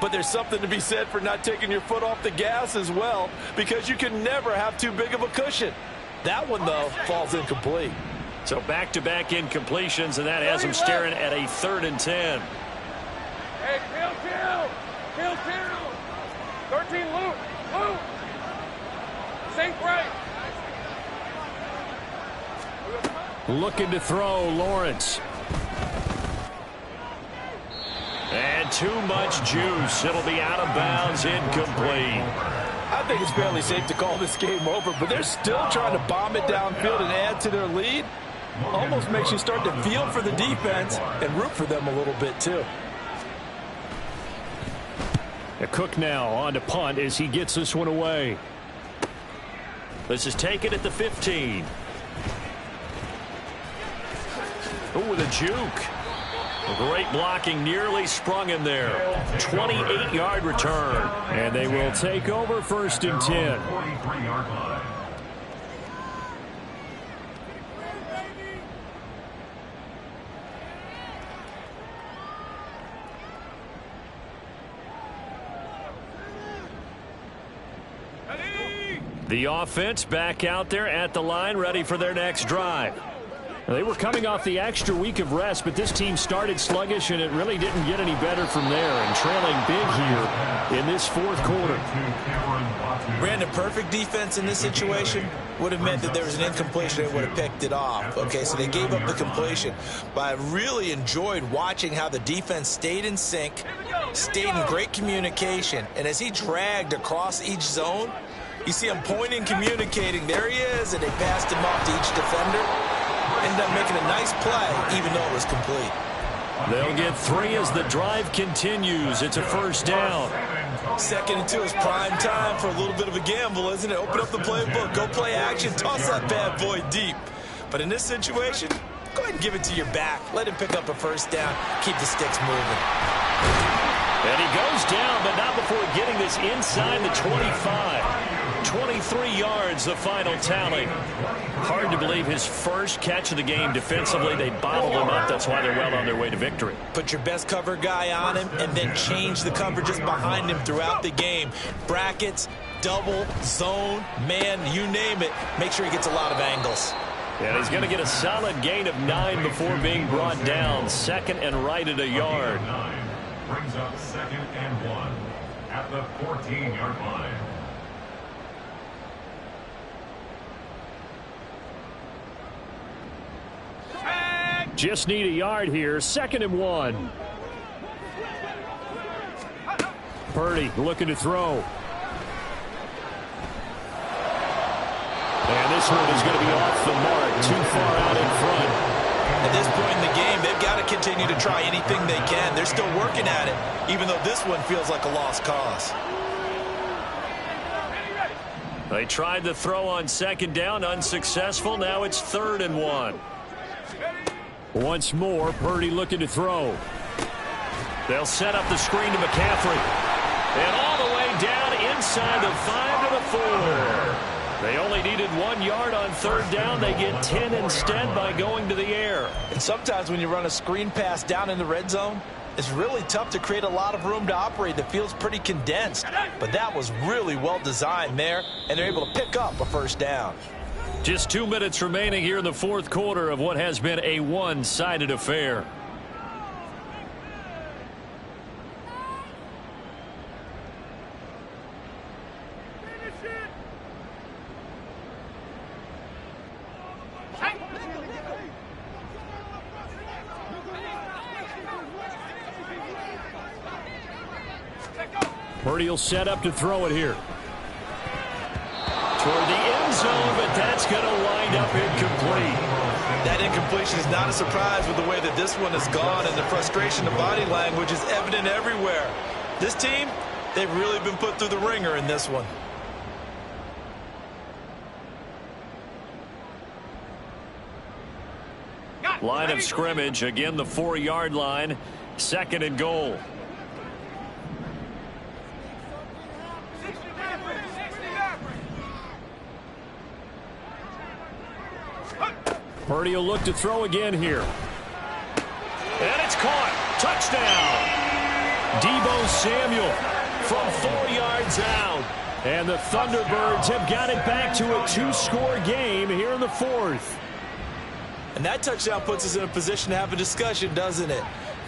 But there's something to be said for not taking your foot off the gas as well, because you can never have too big of a cushion. That one, though, falls incomplete. So back-to-back incompletions, and that has him staring at a 3rd and 10. Hey, kill. 13, Luke. Safe right. Looking to throw, Lawrence. And too much juice. It'll be out of bounds, incomplete. I think it's fairly safe to call this game over, but they're still trying to bomb it downfield and add to their lead. Almost makes you start to feel for the defense and root for them a little bit, too. Cook now on to punt as he gets this one away. This is taken at the 15. Oh, with a juke. Great blocking, nearly sprung him there. 28-yard return. And they will take over 1st and 10. The offense back out there at the line, ready for their next drive. They were coming off the extra week of rest, but this team started sluggish, and it really didn't get any better from there, and trailing big here in this 4th quarter. Brandon, perfect defense in this situation would have meant that there was an incompletion. They would have picked it off. Okay, so they gave up the completion. But I really enjoyed watching how the defense stayed in sync, stayed in great communication, and as he dragged across each zone, you see him pointing, communicating. There he is, and they passed him off to each defender. Ended up making a nice play, even though it was complete. They'll get 3 as the drive continues. It's a 1st down. 2nd and 2 is prime time for a little bit of a gamble, isn't it? Open up the playbook, go play action, toss that bad boy deep. But in this situation, go ahead and give it to your back. Let him pick up a 1st down. Keep the sticks moving. And he goes down, but not before getting this inside the 25. 23 yards, the final tally. Hard to believe his first catch of the game defensively. They bottled him up. That's why they're well on their way to victory. Put your best cover guy on him and then change the coverages behind him throughout the game. Brackets, double, zone, man, you name it. Make sure he gets a lot of angles. And he's going to get a solid gain of 9 before being brought down. 2nd and right at a yard. Brings up 2nd and 1 at the 14-yard line. Tag! Just need a yard here. 2nd and 1. Purdy looking to throw. And this one is going to be off the mark, too far out in front. At this point in the game, they've got to continue to try anything they can. They're still working at it, even though this one feels like a lost cause. They tried to throw on 2nd down, unsuccessful. Now it's 3rd and 1. Once more, Purdy looking to throw. They'll set up the screen to McCaffrey. And all the way down inside the 5 to the 4. They only needed 1 yard on 3rd down. They get 10 instead by going to the air. And sometimes when you run a screen pass down in the red zone, it's really tough to create a lot of room to operate. The field's pretty condensed. But that was really well designed there, and they're able to pick up a 1st down. Just 2 minutes remaining here in the 4th quarter of what has been a one-sided affair. Purdy will set up to throw it here. Toward the end zone, but that's going to wind up incomplete. That incompletion is not a surprise with the way that this one has gone, and the frustration of body language is evident everywhere. This team, they've really been put through the ringer in this one. Line of scrimmage, again the 4-yard line, 2nd and goal. Purdy will look to throw again here. And it's caught. Touchdown. Deebo Samuel from 4 yards out. And the Thunderbirds have got it back to a 2-score game here in the 4th. And that touchdown puts us in a position to have a discussion, doesn't it?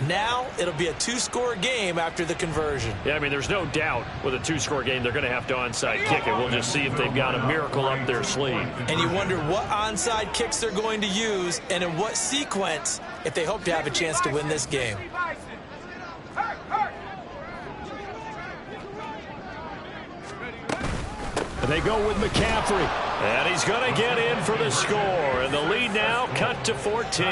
Now it'll be a 2-score game after the conversion. Yeah, I mean, there's no doubt with a 2-score game they're going to have to onside kick it. We'll just see if they've got a miracle up their sleeve. And you wonder what onside kicks they're going to use and in what sequence if they hope to have a chance to win this game. They go with McCaffrey. And he's going to get in for the score. And the lead now cut to 14.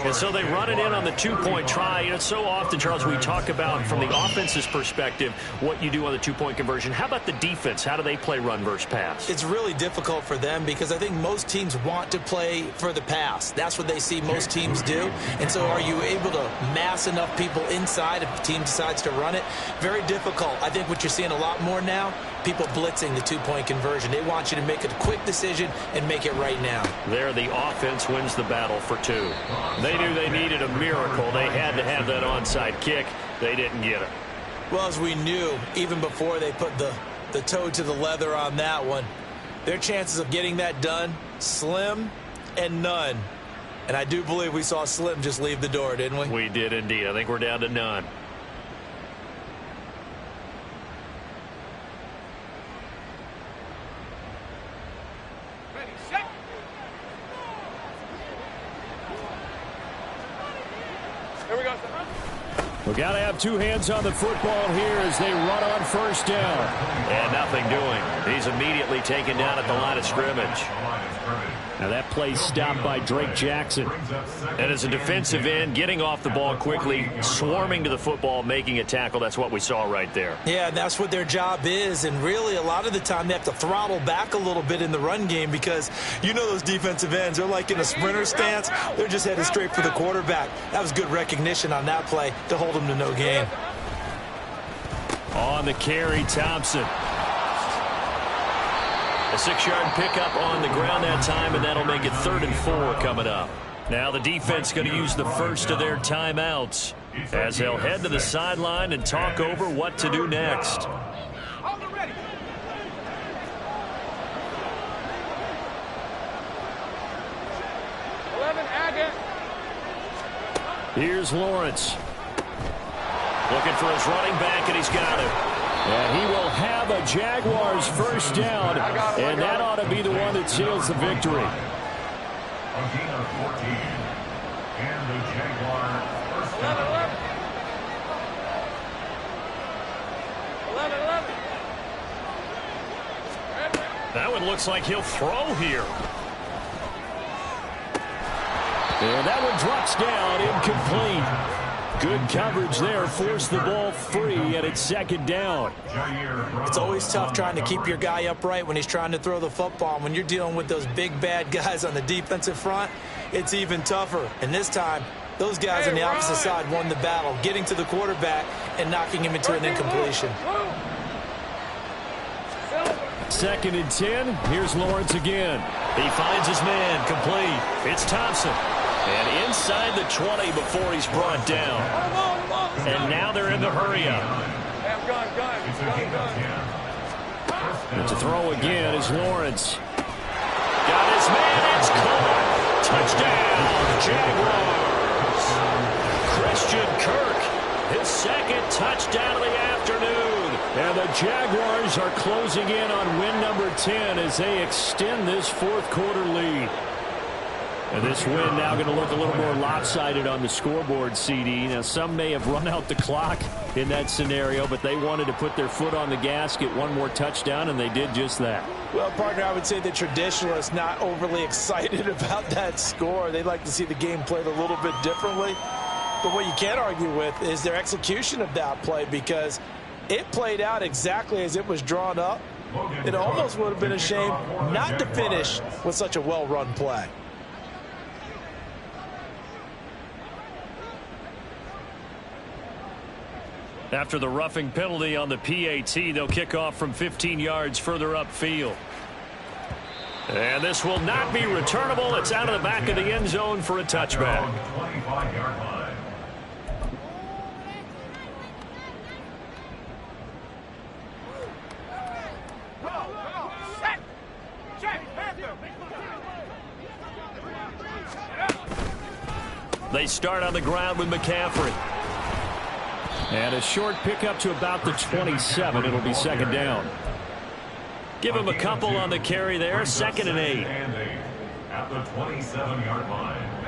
And so they run it in on the 2-point try. You know, so often, Charles, we talk about from the offense's perspective what you do on the 2-point conversion. How about the defense? How do they play run versus pass? It's really difficult for them because I think most teams want to play for the pass. That's what they see most teams do. And so are you able to mass enough people inside if the team decides to run it? Very difficult. I think what you're seeing a lot more now, people blitzing the 2-point conversion. They want you to make a quick decision and make it right now. There, the offense wins the battle for 2. They knew they needed a miracle. They had to have that onside kick. They didn't get it. Well, as we knew, even before they put the toe to the leather on that one, their chances of getting that done, slim and none. And I do believe we saw Slim just leave the door, didn't we? We did indeed. I think we're down to none. We've got to have 2 hands on the football here as they run on 1st down. And nothing doing. He's immediately taken down at the line of scrimmage. Now that play stopped by Drake Jackson. And as a defensive end, getting off the ball quickly, swarming to the football, making a tackle, that's what we saw right there. Yeah, that's what their job is. And really, a lot of the time, they have to throttle back a little bit in the run game because you know those defensive ends, they're like in a sprinter stance. They're just headed straight for the quarterback. That was good recognition on that play to hold them to no gain. On the carry, Thompson. A 6-yard pickup on the ground that time, and that'll make it 3rd and 4 coming up. Now the defense going to use the first of their timeouts as they'll head to the sideline and talk over what to do next. Here's Lawrence. Looking for his running back, and he's got it. And he will have a Jaguars 1st down, and that ought to be the one that seals the victory. And the Jaguar first down. 11. That one looks like he'll throw here. And that one drops down, incomplete. Good coverage there, forced the ball free, and it's second down. It's always tough trying to keep your guy upright when he's trying to throw the football. When you're dealing with those big, bad guys on the defensive front, it's even tougher. And this time, those guys on the opposite side won the battle, getting to the quarterback and knocking him into an incompletion. Second and 10. Here's Lawrence again. He finds his man, complete. It's Thompson. And inside the 20 before he's brought down. And now they're in the hurry-up. And to throw again is Lawrence. Got his man, it's caught. Touchdown, Jaguars. Christian Kirk, his second touchdown of the afternoon. And the Jaguars are closing in on win number 10 as they extend this fourth quarter lead. And this win now going to look a little more lopsided on the scoreboard, CD. Now, some may have run out the clock in that scenario, but they wanted to put their foot on the gas, get one more touchdown, and they did just that. Well, partner, I would say the traditionalists not overly excited about that score. They'd like to see the game played a little bit differently. But what you can't argue with is their execution of that play, because it played out exactly as it was drawn up. It almost would have been a shame not to finish with such a well-run play. After the roughing penalty on the PAT, they'll kick off from 15 yards further upfield. And this will not be returnable. It's out of the back of the end zone for a touchback. 25-yard line. They start on the ground with McCaffrey. And a short pickup to about the 27. It'll be second down. Give him a couple on the carry there. 2nd and 8. At the 27-yard line.